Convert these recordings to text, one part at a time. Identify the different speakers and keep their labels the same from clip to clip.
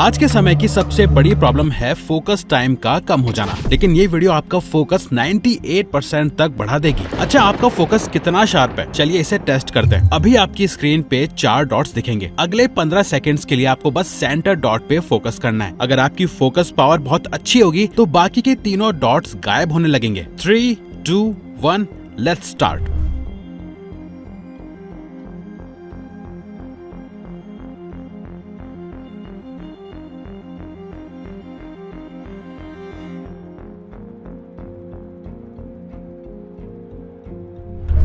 Speaker 1: आज के समय की सबसे बड़ी प्रॉब्लम है फोकस टाइम का कम हो जाना, लेकिन ये वीडियो आपका फोकस 98% तक बढ़ा देगी। अच्छा, आपका फोकस कितना शार्प है, चलिए इसे टेस्ट करते हैं। अभी आपकी स्क्रीन पे 4 डॉट्स दिखेंगे। अगले 15 सेकंड्स के लिए आपको बस सेंटर डॉट पे फोकस करना है। अगर आपकी फोकस पावर बहुत अच्छी होगी तो बाकी के तीनों डॉट्स गायब होने लगेंगे। 3, 2, 1, लेट्स स्टार्ट।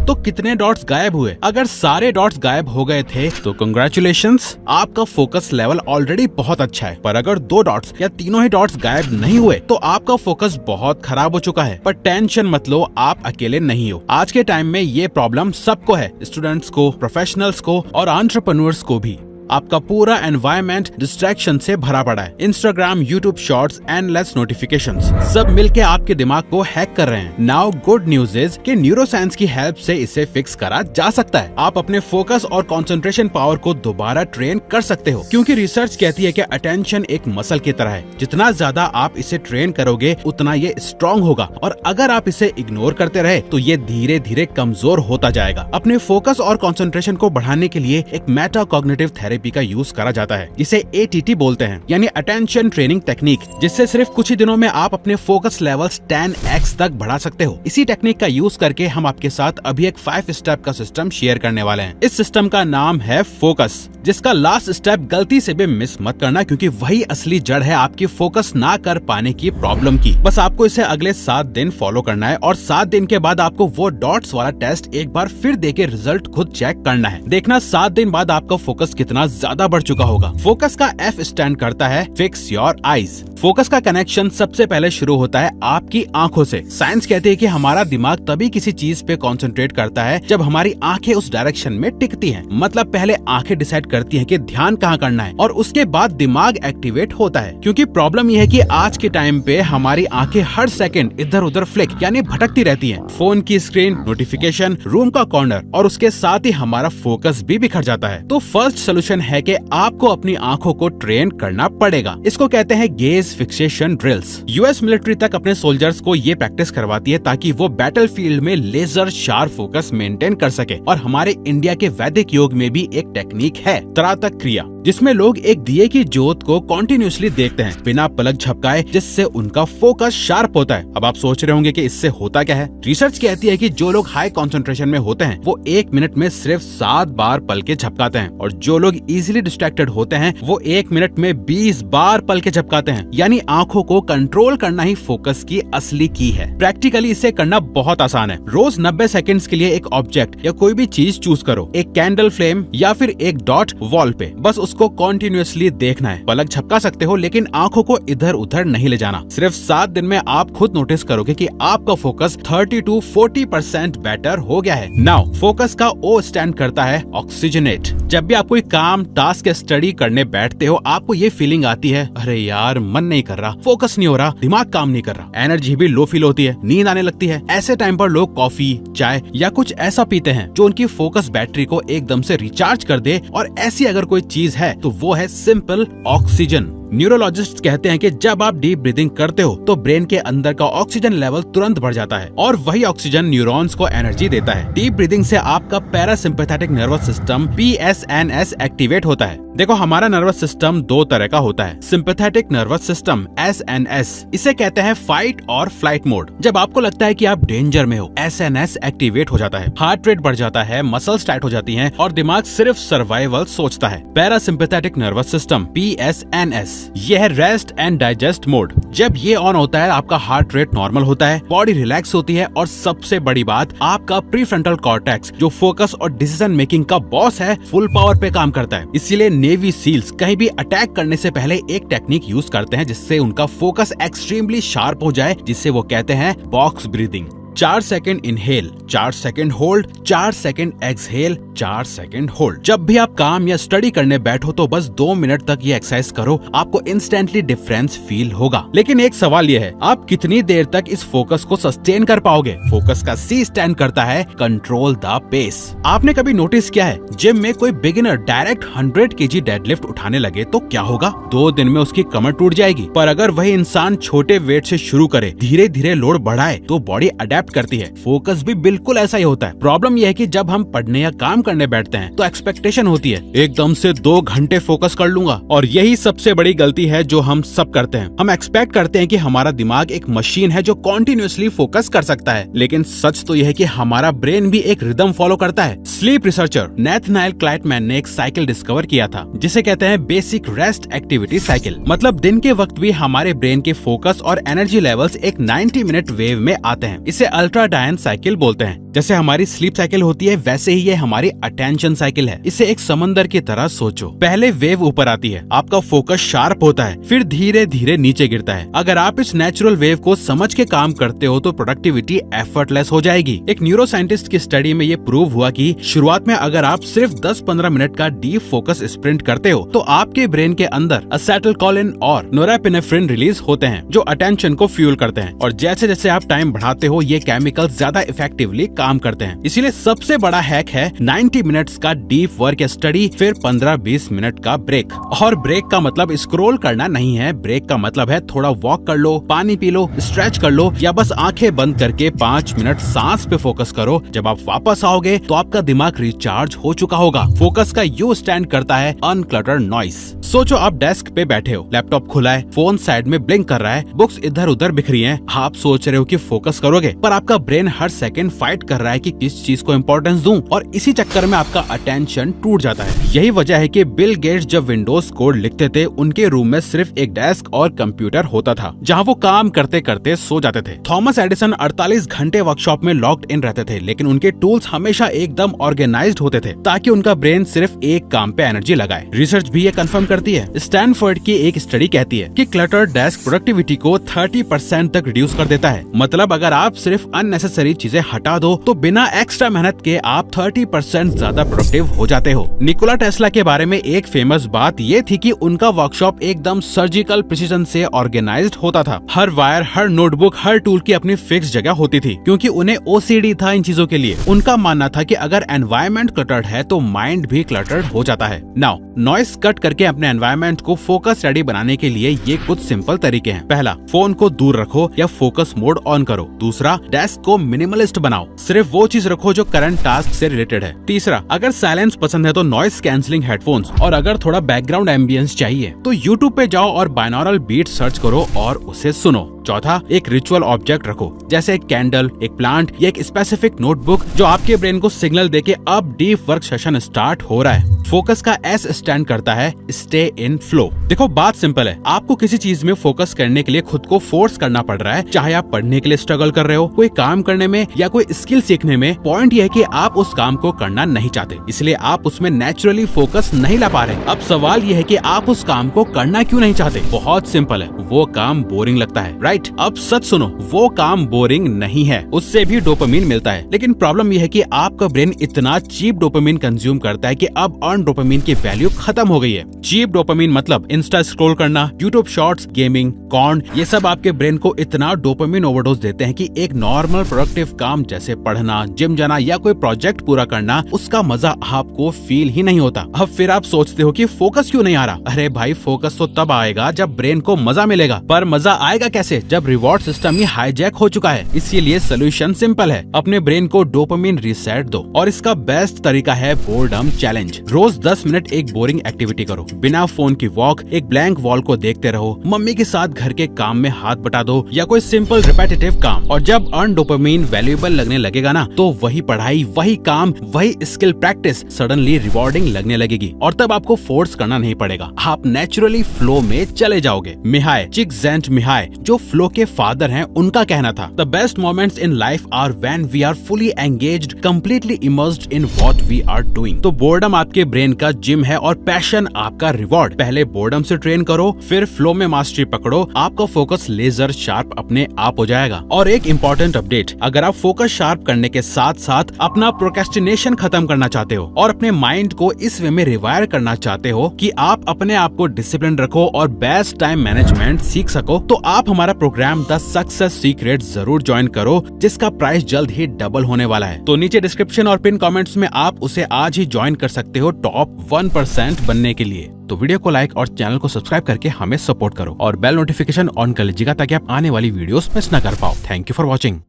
Speaker 1: तो कितने डॉट्स गायब हुए? अगर सारे डॉट्स गायब हो गए थे तो कंग्रेचुलेशंस, आपका फोकस लेवल ऑलरेडी बहुत अच्छा है। पर अगर 2 डॉट्स या तीनों ही डॉट्स गायब नहीं हुए तो आपका फोकस बहुत खराब हो चुका है। पर टेंशन मत लो, आप अकेले नहीं हो। आज के टाइम में ये प्रॉब्लम सबको है, स्टूडेंट्स को, प्रोफेशनल्स को और एंटरप्रेन्योर्स को भी। आपका पूरा एनवायरनमेंट डिस्ट्रैक्शन से भरा पड़ा है। Instagram, YouTube shorts, endless notifications सब मिलके आपके दिमाग को हैक कर रहे हैं। नाउ गुड न्यूज इज कि न्यूरोसाइंस की हेल्प से इसे फिक्स करा जा सकता है। आप अपने फोकस और कंसंट्रेशन पावर को दोबारा ट्रेन कर सकते हो, क्योंकि रिसर्च कहती है कि अटेंशन एक मसल की तरह है। जितना ज्यादा आप इसे ट्रेन करोगे उतना ये स्ट्रॉन्ग होगा, और अगर आप इसे इग्नोर करते रहे तो ये धीरे धीरे कमजोर होता जाएगा। अपने फोकस और कंसंट्रेशन को बढ़ाने के लिए एक मेटाकॉग्निटिव थेरेपी का यूज करा जाता है। इसे ATT बोलते हैं, यानी अटेंशन ट्रेनिंग टेक्निक, जिससे सिर्फ कुछ ही दिनों में आप अपने फोकस लेवल्स 10x तक बढ़ा सकते हो। इसी टेक्निक का यूज करके हम आपके साथ अभी एक 5 स्टेप का सिस्टम शेयर करने वाले हैं। इस सिस्टम का नाम है फोकस, जिसका लास्ट स्टेप गलती से भी मिस मत करना, क्योंकि वही असली जड़ है आपकी फोकस ना कर पाने की प्रॉब्लम की। बस आपको इसे अगले 7 दिन फॉलो करना है, और 7 दिन के बाद आपको वो डॉट्स वाला टेस्ट एक बार फिर देके रिजल्ट खुद चेक करना है। देखना 7 दिन बाद आपका फोकस कितना ज्यादा बढ़ चुका होगा। फोकस का F स्टैंड करता है फिक्स योर आईज। फोकस का कनेक्शन सबसे पहले शुरू होता है आपकी आंखों से। साइंस कहती है कि हमारा दिमाग तभी किसी चीज पे कंसंट्रेट करता है जब हमारी आंखें उस डायरेक्शन में टिकती हैं। मतलब पहले आंखें डिसाइड करती हैं कि ध्यान कहाँ करना है, और उसके बाद दिमाग एक्टिवेट होता है। क्योंकि प्रॉब्लम यह है कि आज के टाइम पे हमारी आंखें हर सेकंड इधर उधर फ्लिक यानी भटकती रहती हैं। फोन की स्क्रीन, नोटिफिकेशन, रूम का कॉर्नर, और उसके साथ ही हमारा फोकस भी बिखर जाता है। तो फर्स्ट सोल्यूशन है कि आपको अपनी आंखों को ट्रेन करना पड़ेगा। इसको कहते हैं gauge fixation drills. US military तक अपने सोल्जर्स को ये प्रैक्टिस करवाती है ताकि वो बैटलफील्ड में लेजर शार्प फोकस मेंटेन कर सके। और हमारे इंडिया के वैदिक योग में भी एक टेक्निक है, त्राटक क्रिया, जिसमें लोग एक दिए की ज्योत को कंटिन्यूअसली देखते हैं बिना पलक झपकाए, जिससे उनका फोकस शार्प होता है। अब आप सोच रहे होंगे कि इससे होता क्या है। रिसर्च कहती है कि जो लोग हाई कंसंट्रेशन में होते हैं वो 1 मिनट में सिर्फ 7 बार पलके झपकाते हैं, और जो लोग इजीली डिस्ट्रैक्टेड होते हैं वो 1 मिनट में 20 बार पलके झपकाते हैं। यानी आंखों को कंट्रोल करना ही फोकस की असली की है। प्रैक्टिकली इसे करना बहुत आसान है। रोज 90 सेकंड्स के लिए एक ऑब्जेक्ट या कोई भी चीज चूज करो, एक कैंडल फ्लेम या फिर एक डॉट वॉल पे। बस उसको कॉन्टिन्यूअसली देखना है। पलक झपका सकते हो, लेकिन आंखों को इधर उधर नहीं ले जाना। सिर्फ 7 दिन में आप खुद नोटिस करोगे कि आपका फोकस 30 to 40% बेटर हो गया है। नाउ फोकस का O स्टैंड करता है ऑक्सीजनेट। जब भी आप कोई काम, टास्क या स्टडी करने बैठते हो, आपको ये फीलिंग आती है, अरे यार मन नहीं कर रहा, फोकस नहीं हो रहा, दिमाग काम नहीं कर रहा, एनर्जी भी लो फील होती है, नींद आने लगती है। ऐसे टाइम पर लोग कॉफी, चाय या कुछ ऐसा पीते हैं जो उनकी फोकस बैटरी को एकदम से रिचार्ज कर दे। और ऐसी अगर कोई चीज है तो वो है सिंपल ऑक्सीजन। न्यूरोलॉजिस्ट कहते हैं कि जब आप डीप ब्रीदिंग करते हो तो ब्रेन के अंदर का ऑक्सीजन लेवल तुरंत बढ़ जाता है, और वही ऑक्सीजन न्यूरॉन्स को एनर्जी देता है। डीप ब्रीदिंग से आपका parasympathetic nervous system PSNS activate होता है। देखो, हमारा नर्वस सिस्टम 2 तरह का होता है। सिंपैथेटिक नर्वस सिस्टम SNS, इसे कहते हैं फाइट और फ्लाइट मोड। जब आपको लगता है कि आप डेंजर में हो, SNS एक्टिवेट हो जाता है, हार्ट रेट बढ़ जाता है, मसल्स टाइट हो जाती हैं, और दिमाग सिर्फ सर्वाइवल सोचता है। पैरासिम्पैथेटिक नर्वस सिस्टम PSNS, ये है रेस्ट एंड डाइजेस्ट मोड। जब ये ऑन होता है आपका हार्ट रेट नॉर्मल होता है, बॉडी रिलैक्स होती है, और सबसे बड़ी बात, आपका प्रीफ्रंटल कॉर्टेक्स जो फोकस और डिसीजन मेकिंग का बॉस है, फुल पावर पे काम करता है। इसीलिए नेवी सील्स कहीं भी अटैक करने से पहले एक टेक्निक यूज करते हैं जिससे उनका फोकस एक्सट्रीमली शार्प हो जाए, जिससे वो कहते हैं box breathing. 4 second inhale, 4 second hold, 4 second exhale, 4 second hold. जब भी आप काम या स्टडी करने बैठो तो बस 2 मिनट तक ये एक्सरसाइज करो, आपको इंस्टेंटली डिफरेंस फील होगा। लेकिन एक सवाल ये है, आप कितनी देर तक इस फोकस को सस्टेन कर पाओगे? फोकस का C स्टैंड करता है कंट्रोल द पेस। आपने कभी नोटिस किया है, जिम में कोई बिगिनर डायरेक्ट 100 kg डेडलिफ्ट उठाने लगे तो क्या होगा? 2 दिन में उसकी कमर टूट जाएगी। पर अगर वही इंसान छोटे वेट से शुरू करे, धीरे धीरे लोड बढ़ाए, तो बॉडी अडेप्ट करती है। फोकस भी बिल्कुल ऐसा ही होता है। प्रॉब्लम यह है कि जब हम पढ़ने या काम करने बैठते हैं तो एक्सपेक्टेशन होती है एकदम से 2 घंटे फोकस कर लूंगा, और यही सबसे बड़ी गलती है जो हम सब करते हैं। हम एक्सपेक्ट करते हैं कि हमारा दिमाग एक मशीन है जो कॉन्टिन्यूअसली फोकस कर सकता है, लेकिन सच तो यह है कि हमारा ब्रेन भी एक रिदम फॉलो करता है। स्लीप रिसर्चर नेथनाएल क्लाइटमैन ने एक साइकिल डिस्कवर किया था जिसे कहते हैं बेसिक रेस्ट एक्टिविटी साइकिल। मतलब दिन के वक्त भी हमारे ब्रेन के फोकस और एनर्जी लेवल्स एक 90 मिनट वेव में आते हैं। इसे अल्ट्राडायन साइकिल बोलते हैं। जैसे हमारी स्लीप साइकिल होती है, वैसे ही ये हमारी अटेंशन साइकिल है। इसे एक समंदर की तरह सोचो। पहले वेव ऊपर आती है, आपका फोकस शार्प होता है, फिर धीरे धीरे नीचे गिरता है। अगर आप इस नेचुरल वेव को समझ के काम करते हो तो प्रोडक्टिविटी एफर्टलेस हो जाएगी। एक न्यूरो साइंटिस्ट की स्टडी में ये प्रूव हुआ कि शुरुआत में अगर आप सिर्फ 10-15 मिनट का डीप फोकस स्प्रिंट करते हो तो आपके ब्रेन के अंदर एसिटाइलकोलिन और नोरेपिनेफ्रिन रिलीज होते हैं जो अटेंशन को फ्यूल करते हैं, और जैसे जैसे आप टाइम बढ़ाते हो ये केमिकल्स ज्यादा इफेक्टिवली काम करते हैं। इसीलिए सबसे बड़ा हैक है 90 मिनट्स का डीप वर्क या स्टडी, फिर 15-20 मिनट का ब्रेक। और ब्रेक का मतलब स्क्रॉल करना नहीं है, ब्रेक का मतलब है थोड़ा वॉक कर लो, पानी पी लो, स्ट्रेच कर लो, या बस आंखें बंद करके 5 मिनट सांस पे फोकस करो। जब आप वापस आओगे तो आपका दिमाग रिचार्ज हो चुका होगा। फोकस का यू स्टैंड करता है अनक्लटर्ड नॉइस। सोचो आप डेस्क पे बैठे हो, लैपटॉप खुला है, फोन साइड में ब्लिंक कर रहा है, बुक्स इधर उधर बिखरी हैं। आप सोच रहे हो कि फोकस करोगे, पर आपका ब्रेन हर सेकंड फाइट कर रहा है कि किस चीज को इम्पोर्टेंस दूं, और इसी चक्कर में आपका अटेंशन टूट जाता है। यही वजह है कि बिल गेट्स जब विंडोज कोड लिखते थे, उनके रूम में सिर्फ एक डेस्क और कंप्यूटर होता था जहां वो काम करते करते सो जाते थे। थॉमस एडिसन 48 घंटे वर्कशॉप में लॉक्ड इन रहते थे, लेकिन उनके टूल्स हमेशा एकदम ऑर्गेनाइज्ड होते थे ताकि उनका ब्रेन सिर्फ एक काम पे एनर्जी लगाए। रिसर्च भी ये कंफर्म करती है। स्टैनफोर्ड की एक स्टडी कहती है कि क्लटर्ड डेस्क प्रोडक्टिविटी को 30% तक रिड्यूस कर देता है। मतलब अगर आप सिर्फ अननेसेसरी चीजें हटा दो तो बिना एक्स्ट्रा मेहनत के आप 30% ज्यादा प्रोडक्टिव हो जाते हो। निकोला टेस्ला के बारे में एक फेमस बात ये थी कि उनका वर्कशॉप एकदम सर्जिकल प्रिसीजन से ऑर्गेनाइज्ड होता था। हर वायर, हर नोटबुक, हर टूल की अपनी फिक्स जगह होती थी, क्योंकि उन्हें OCD था इन चीजों के लिए। उनका मानना था कि अगर एनवायरनमेंट क्लटर्ड है तो माइंड भी क्लटर्ड हो जाता है। नाउ नॉइस कट करके अपने एनवायरनमेंट को फोकस रेडी बनाने के लिए ये कुछ सिंपल तरीके हैं। पहला, फोन को दूर रखो या फोकस मोड ऑन करो। दूसरा, डेस्क को मिनिमलिस्ट बनाओ, सिर्फ वो चीज रखो जो करंट टास्क से रिलेटेड है। तीसरा, अगर साइलेंस पसंद है तो नॉइस कैंसिलिंग हेडफोन्स, और अगर थोड़ा बैकग्राउंड एम्बियंस चाहिए तो यूट्यूब पे जाओ और बाइनॉरल बीट सर्च करो और उसे सुनो। चौथा, एक रिचुअल ऑब्जेक्ट रखो, जैसे एक कैंडल, एक प्लांट या एक स्पेसिफिक नोटबुक जो आपके ब्रेन को सिग्नल देके अब डीप वर्क सेशन स्टार्ट हो रहा है। फोकस का S स्टैंड करता है स्टे इन फ्लो। देखो बात सिंपल है, आपको किसी चीज में फोकस करने के लिए खुद को फोर्स करना पड़ रहा है, चाहे आप पढ़ने के लिए स्ट्रगल कर रहे हो, कोई काम करने में या कोई स्किल सीखने में। पॉइंट यह है कि आप उस काम को करना नहीं चाहते, इसलिए आप उसमें नेचुरली फोकस नहीं ला पा रहे। अब सवाल यह है कि आप उस काम को करना क्यों नहीं चाहते? बहुत सिंपल है, वो काम बोरिंग लगता है, राइट? अब सच सुनो, वो काम बोरिंग नहीं है, उससे भी डोपामिन मिलता है। लेकिन प्रॉब्लम यह है कि आपका ब्रेन इतना चीप डोपामिन कंज्यूम करता है कि अब अर्न डोपामिन की वैल्यू खत्म हो गई है। चीप डोपामिन मतलब इंस्टा स्क्रॉल करना, यूट्यूब शॉर्ट्स, गेमिंग, कॉर्न, ये सब आपके ब्रेन को इतना डोपामिन ओवरडोज देते हैं कि एक नॉर्मल प्रोडक्टिव काम जैसे पढ़ना, जिम जाना या कोई प्रोजेक्ट पूरा करना, उसका मजा आपको फील ही नहीं होता। अब फिर आप सोचते हो कि फोकस क्यों नहीं आ रहा? अरे भाई, फोकस तो तब आएगा जब ब्रेन को मजा मिलेगा। पर मजा आएगा कैसे? जब रिवॉर्ड सिस्टम ही हाईजैक हो चुका है। इसीलिए सोल्यूशन सिंपल है, अपने ब्रेन को डोपामिन रीसेट दो, और इसका बेस्ट तरीका है बोर्डम चैलेंज। रोज 10 मिनट एक बोरिंग एक्टिविटी करो, बिना फोन की वॉक, एक ब्लैंक वॉल को देखते रहो, मम्मी के साथ घर के काम में हाथ बटा दो या कोई सिंपल रिपीटेटिव काम। और जब अर्न डोपामिन वैल्यूएबल लगने लगेगा ना, तो वही पढ़ाई, वही काम, वही स्किल प्रैक्टिस सडनली रिवॉर्डिंग लगने लगेगी, और तब आपको फोर्स करना नहीं पड़ेगा, आप नेचुरली फ्लो में चले जाओगे। मिहाई चिक्सजेंटमिहाई, जो फ्लो के फादर हैं, उनका कहना था, the best moments in life are when we are fully engaged, completely immersed in what we are doing. तो बोर्डम आपके ब्रेन ब्रेन का जिम है और पैशन आपका रिवॉर्ड। पहले बोर्डम से ट्रेन करो, फिर फ्लो में मास्टरी पकड़ो, आपका फोकस लेजर शार्प अपने आप हो जाएगा। और एक इम्पोर्टेंट अपडेट, अगर आप फोकस शार्प करने के साथ साथ अपना प्रोक्रेस्टिनेशन खत्म करना चाहते हो और अपने माइंड को इस वे में रिवायर करना चाहते हो कि आप अपने आप को डिसिप्लिन रखो और बेस्ट टाइम मैनेजमेंट सीख सको, तो आप हमारा प्रोग्राम द सक्सेस सीक्रेट जरूर ज्वाइन करो, जिसका प्राइस जल्द ही डबल होने वाला है। तो नीचे डिस्क्रिप्शन और पिन कमेंट्स में आप उसे आज ही ज्वाइन कर सकते हो टॉप 1% बनने के लिए। तो वीडियो को लाइक और चैनल को सब्सक्राइब करके हमें सपोर्ट करो और बेल नोटिफिकेशन ऑन कर लीजिएगा ताकि आप आने वाली वीडियोस मिस न कर पाओ। Thank you for watching.